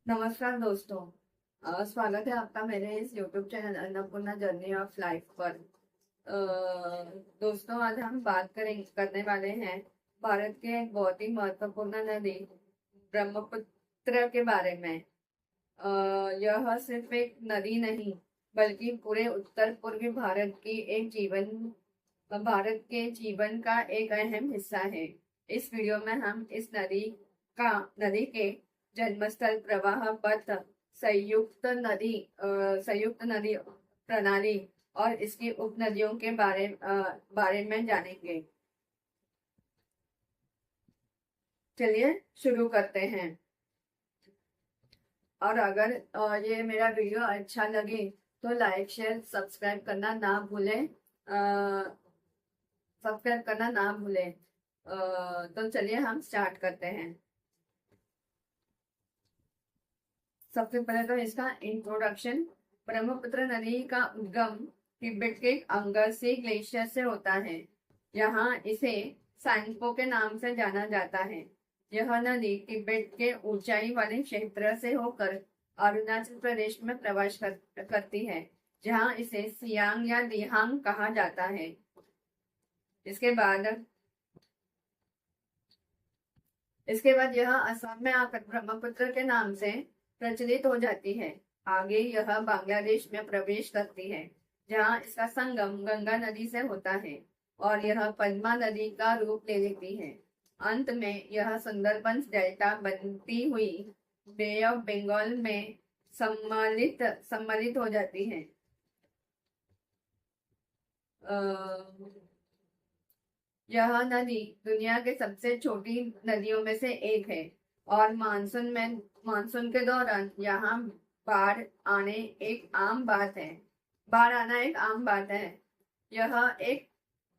नमस्कार दोस्तों। स्वागत है आपका मेरे इस YouTube channel Annapurna journey of life पर। दोस्तों, आज हम बात करने वाले हैं भारत के एक बहुत ही महत्वपूर्ण नदी ब्रह्मपुत्र के बारे में। यह सिर्फ एक नदी नहीं बल्कि पूरे उत्तर पूर्वी भारत के जीवन का एक अहम हिस्सा है। इस वीडियो में हम इस नदी के जन्मस्थल, प्रवाह पथ, संयुक्त नदी प्रणाली और इसकी उपनदियों के बारे में जानेंगे। चलिए शुरू करते हैं। और अगर ये मेरा वीडियो अच्छा लगे तो लाइक शेयर सब्सक्राइब करना ना भूलें। तो चलिए हम स्टार्ट करते हैं। सबसे पहले तो इसका इंट्रोडक्शन। ब्रह्मपुत्र नदी का उद्गम तिब्बत के अंगसी ग्लेशियर से होता है। यहाँ इसे सांगपो के नाम से जाना जाता है। यह नदी तिब्बत के ऊंचाई वाले क्षेत्र से होकर अरुणाचल प्रदेश में प्रवेश करती है, जहाँ इसे सियांग या दिहांग कहा जाता है। इसके बाद यह असम में आकर ब्रह्मपुत्र के नाम से प्रचलित हो जाती है। आगे यह बांग्लादेश में प्रवेश करती है, जहाँ इसका संगम गंगा नदी से होता है और यह पद्मा नदी का रूप ले लेती है। अंत में यह सुंदरबंस डेल्टा बनती हुई बे ऑफ बंगाल में सम्मिलित हो जाती है। यह नदी दुनिया के सबसे छोटी नदियों में से एक है और मानसून के दौरान यहाँ बाढ़ आना एक आम बात है। यह एक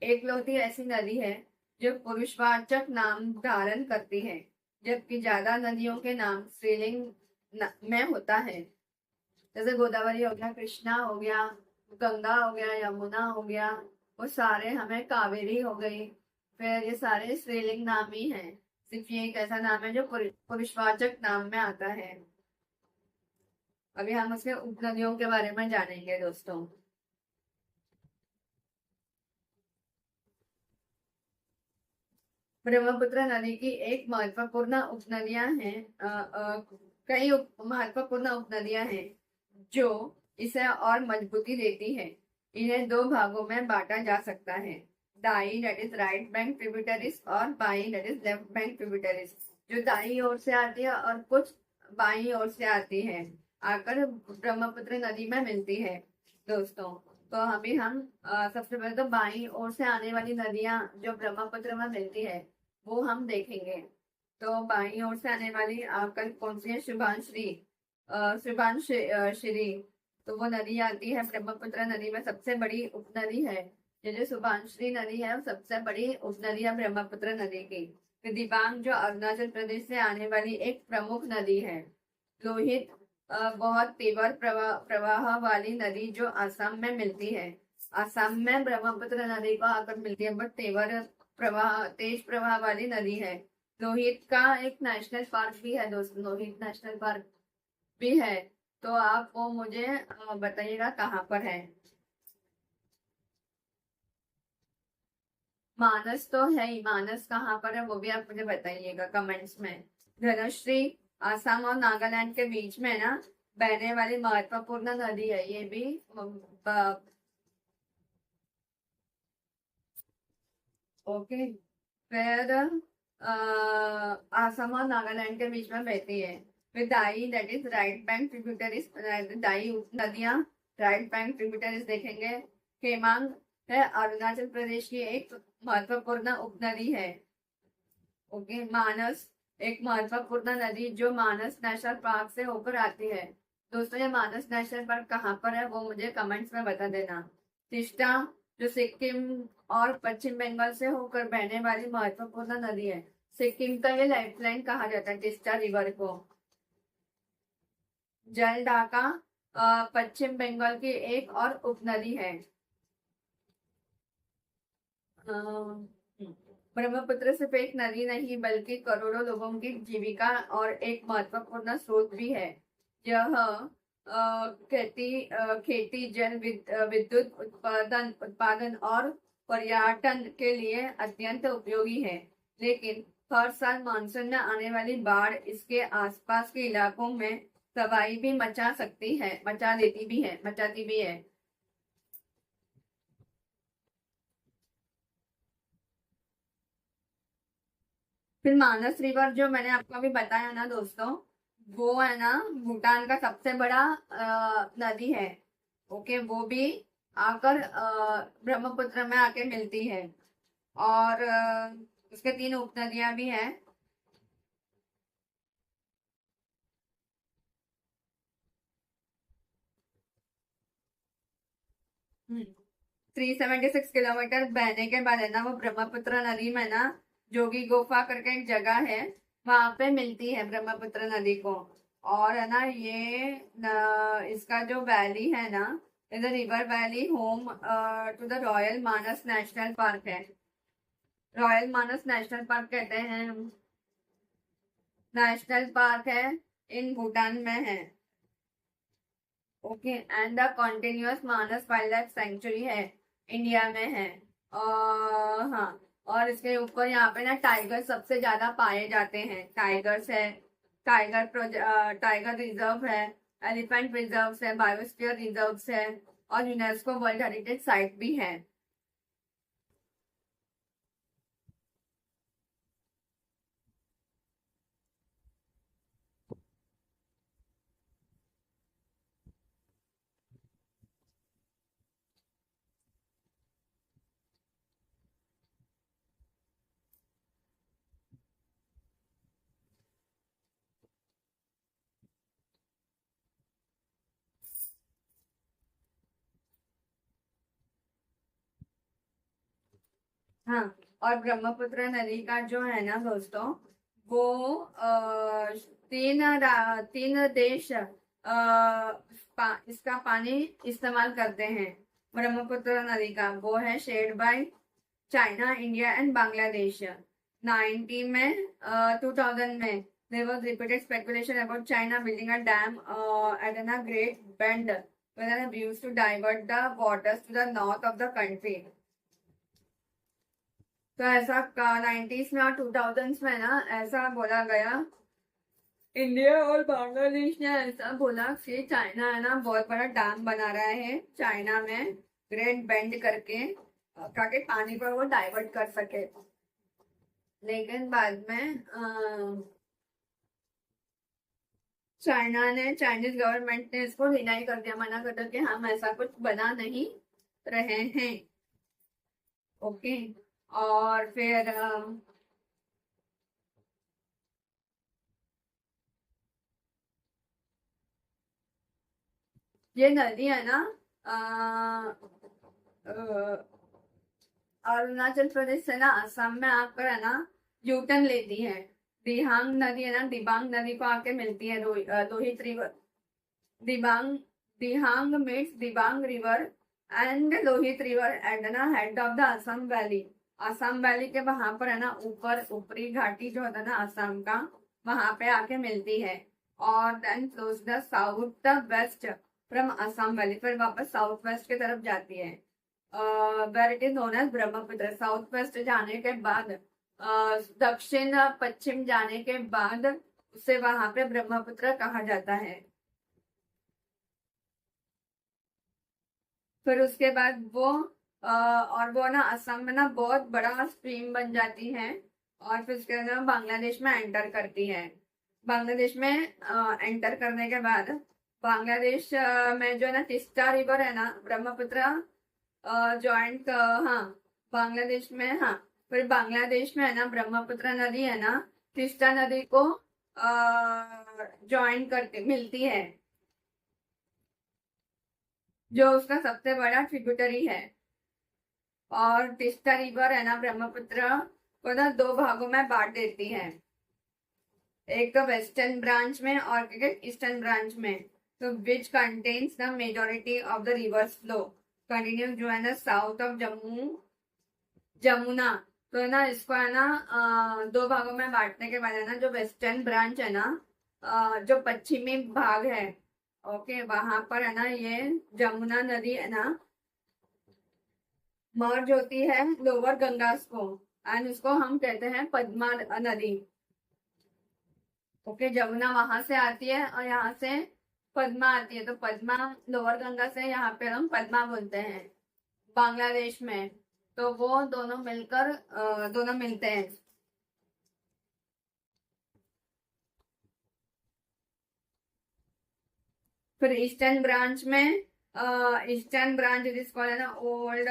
एकलौती ऐसी नदी है जो पुरुषवाचक नाम धारण करती है, जबकि ज्यादा नदियों के नाम स्त्रीलिंग में होता है। जैसे गोदावरी हो गया, कृष्णा हो गया, गंगा हो गया, यमुना हो गया, वो सारे हमें कावेरी हो गई। फिर ये सारे स्त्रीलिंग नाम ही हैं। सिर्फ ये एक ऐसा नाम है जो पुरुषवाचक नाम में आता है। अभी हम उसके उपनदियों के बारे में जानेंगे दोस्तों। ब्रह्मपुत्र नदी की एक महत्वपूर्ण उपनदियां हैं। कई महत्वपूर्ण उपनदियां हैं जो इसे और मजबूती देती है। इन्हें दो भागों में बांटा जा सकता है, दाई that is right bank tributaries और बाई that is left bank tributaries. जो दाई ओर से आती है और कुछ बाई ओर से आती है, आकर ब्रह्मपुत्र नदी में मिलती है दोस्तों। तो अभी हम सबसे पहले तो बाई ओर से आने वाली नदियां जो ब्रह्मपुत्र में मिलती है वो हम देखेंगे। तो बाई ओर से आने वाली आकर कौन सी है? शुभांशरी। तो वो नदी आती है ब्रह्मपुत्र नदी में, सबसे बड़ी उपनदी है। ये जो सुभांशरी नदी है वो सबसे बड़ी उपनदी है ब्रह्मपुत्र नदी की। फिर दिबांग जो अरुणाचल प्रदेश से आने वाली एक प्रमुख नदी है। लोहित बहुत तीव्र प्रवाह वाली नदी जो असम में मिलती है। असम में ब्रह्मपुत्र नदी को आकर मिलती है, बट तेज प्रवाह वाली नदी है। लोहित का एक नेशनल पार्क भी है दोस्तों, लोहित नेशनल पार्क भी है। तो आप वो मुझे बताइएगा कहाँ पर है। मानस तो है ही, मानस कहाँ पर है वो भी आप मुझे बताइएगा कमेंट्स में। धनुश्री आसाम और नागालैंड के बीच में ना बहने वाली महत्वपूर्ण नदी है ये भी। ओके। फिर आसाम और नागालैंड के बीच में बहती है। फिर दाई that is right bank tributaries, दाई नदियां राइट बैंक ट्रिब्यूटरीज देखेंगे। केमांग है अरुणाचल प्रदेश की एक महत्वपूर्ण उपनदी है। ओके। मानस एक महत्वपूर्ण नदी जो मानस नेशनल पार्क से होकर आती है। दोस्तों, ये मानस नेशनल पार्क कहाँ पर है वो मुझे कमेंट्स में बता देना। तिस्ता जो सिक्किम और पश्चिम बंगाल से होकर बहने वाली महत्वपूर्ण नदी है। सिक्किम का ये लाइफलाइन कहा जाता है तिस्ता रिवर को। जल ढाका पश्चिम बंगाल की एक और उपनदी है। ब्रह्मपुत्र सिर्फ एक नदी नहीं बल्कि करोड़ों लोगों की जीविका और एक महत्वपूर्ण स्रोत भी है। यह खेती जल विद्युत उत्पादन और पर्यटन के लिए अत्यंत उपयोगी है। लेकिन हर साल मानसून में आने वाली बाढ़ इसके आसपास के इलाकों में तबाही भी मचा सकती है, मचाती भी है। फिर मानस रिवर जो मैंने आपको अभी बताया ना दोस्तों, वो है ना भूटान का सबसे बड़ा नदी है। ओके, वो भी आकर ब्रह्मपुत्र में आके मिलती है। और उसके 3 उपनदियां भी हैं। 376 किलोमीटर बहने के बाद है ना वो ब्रह्मपुत्र नदी में ना जोगी गुफा करके एक जगह है, वहां पे मिलती है ब्रह्मपुत्र नदी को। और है ना ये इसका जो वैली है ना, is river valley home to the royal Manas national park है। रॉयल मानस नेशनल पार्क कहते हैं, नेशनल पार्क है, इन भूटान में है। Okay, and the continuous Manas wildlife sanctuary है, इंडिया में है। हाँ, और इसके ऊपर यहाँ पे ना टाइगर सबसे ज्यादा पाए जाते हैं। टाइगर्स है, टाइगर रिजर्व है, एलिफेंट रिजर्व है, बायोस्फीयर रिजर्व है, और यूनेस्को वर्ल्ड हेरिटेज साइट भी है। हाँ, और ब्रह्मपुत्र नदी का जो है ना दोस्तों, वो तीन देश इसका पानी इस्तेमाल करते हैं। ब्रह्मपुत्र नदी का वो है shared by China, India and Bangladesh. 90 में 2000 में there was repeated speculation about China building a dam at a great bend with a views to divert the waters to the north of the country। तो ऐसा 90s में और 2000s में ना ऐसा बोला गया। इंडिया और बांग्लादेश ने ऐसा बोला कि चाइना है ना बहुत बड़ा डैम बना रहा है चाइना में, ग्रेट बेंड करके, ताकि पानी पर वो डाइवर्ट कर सके। लेकिन बाद में चाइनीज गवर्नमेंट ने इसको डिनाई कर दिया, मना कर दिया कि हम ऐसा कुछ बना नहीं रहे हैं। ओके, और फिर ये नदी है ना अरुणाचल प्रदेश से ना असम में आकर है ना यूटर्न लेती है। दिहांग नदी है ना, दिबांग नदी को आके मिलती है Lohit river. Dibang Dihang meets Dibang river and Lohit river at the head of the Assam valley. Assam valley के वहां पर है ना ऊपरी घाटी जो होता है ना असम का, वहां पे आके मिलती है। और then flows the south west from Assam valley, फिर वापस साउथ वेस्ट की तरफ जाती है। Where it is known as Brahmaputra. South west जाने के बाद दक्षिण पश्चिम जाने के बाद उसे वहां पे ब्रह्मपुत्र कहा जाता है। फिर उसके बाद वो और वो ना असम में ना बहुत बड़ा स्ट्रीम बन जाती है, और फिर उसके बाद बांग्लादेश में एंटर करती है। बांग्लादेश में एंटर करने के बाद बांग्लादेश में जो है ना तिस्ता रिवर है ना ब्रह्मपुत्र जॉइंट, हाँ बांग्लादेश में, हाँ फिर बांग्लादेश में है ना ब्रह्मपुत्र नदी है ना तिस्ता नदी को ज्वाइन करती मिलती है, जो उसका सबसे बड़ा ट्रिब्यूटरी है। और तिस्ता रिवर है ना ब्रह्मपुत्र को ना 2 भागों में बांट देती है, एक तो वेस्टर्न ब्रांच में और ईस्टर्न ब्रांच में। तो which contains the majority of the reverse flow continue जो है ना साउथ ऑफ जमुना तो है ना, इसको है ना दो भागों में बांटने के बाद है ना, जो वेस्टर्न ब्रांच है ना, जो पश्चिमी भाग है, ओके, वहां पर है ना ये जमुना नदी है ना मर्ज होती है लोअर गंगास को, एंड उसको हम कहते हैं पद्मा नदी। ओके, जमुना वहां से आती है और यहाँ से पद्मा आती है, तो पद्मा लोअर गंगा से यहाँ पे हम पद्मा बोलते हैं बांग्लादेश में। तो वो दोनों मिलकर दोनों मिलते हैं। फिर ईस्टर्न ब्रांच में ईस्टर्न ब्रांच जिसको है ना ओल्ड,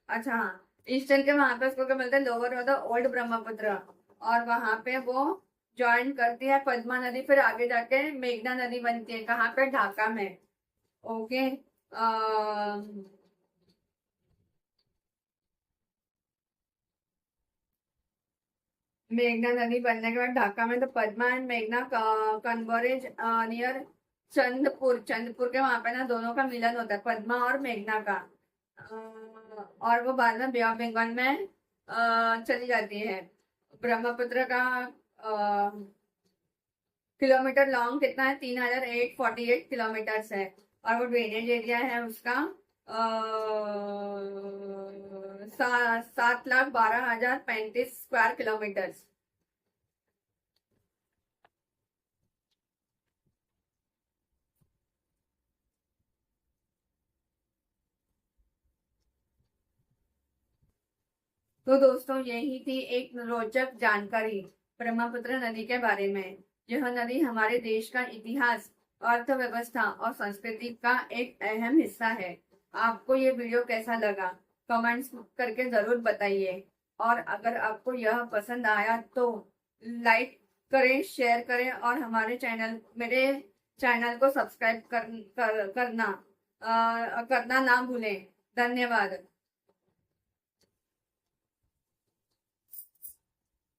अच्छा हाँ, ईस्टर्न के वहां पे उसको क्या मिलता है, लोअर होता है ओल्ड ब्रह्मपुत्र, और वहां पे वो ज्वाइन करती है पद्मा नदी, फिर आगे जाके मेघना नदी बनती है, कहाँ पे, ढाका में। ओके, मेघना नदी बनने के बाद ढाका में तो पद्मा एंड मेघना कन्वर्ज नियर चंदपुर, चंदपुर के वहां पे ना दोनों का मिलन होता है, पद्मा और मेघना का। और वो बाद में बे ऑफ बंगाल में चली जाती है। ब्रह्मपुत्र का किलोमीटर लॉन्ग कितना है, 3848 किलोमीटर है, और वो ड्रेनेज एरिया है उसका 7,12,035 स्क्वायर किलोमीटर। तो दोस्तों यही थी एक रोचक जानकारी ब्रह्मपुत्र नदी के बारे में। यह नदी हमारे देश का इतिहास, अर्थव्यवस्था और संस्कृति का एक अहम हिस्सा है। आपको ये वीडियो कैसा लगा, कमेंट्स करके जरूर बताइए, और अगर आपको यह पसंद आया तो लाइक करें, शेयर करें, और मेरे चैनल को सब्सक्राइब करना ना भूलें। धन्यवाद।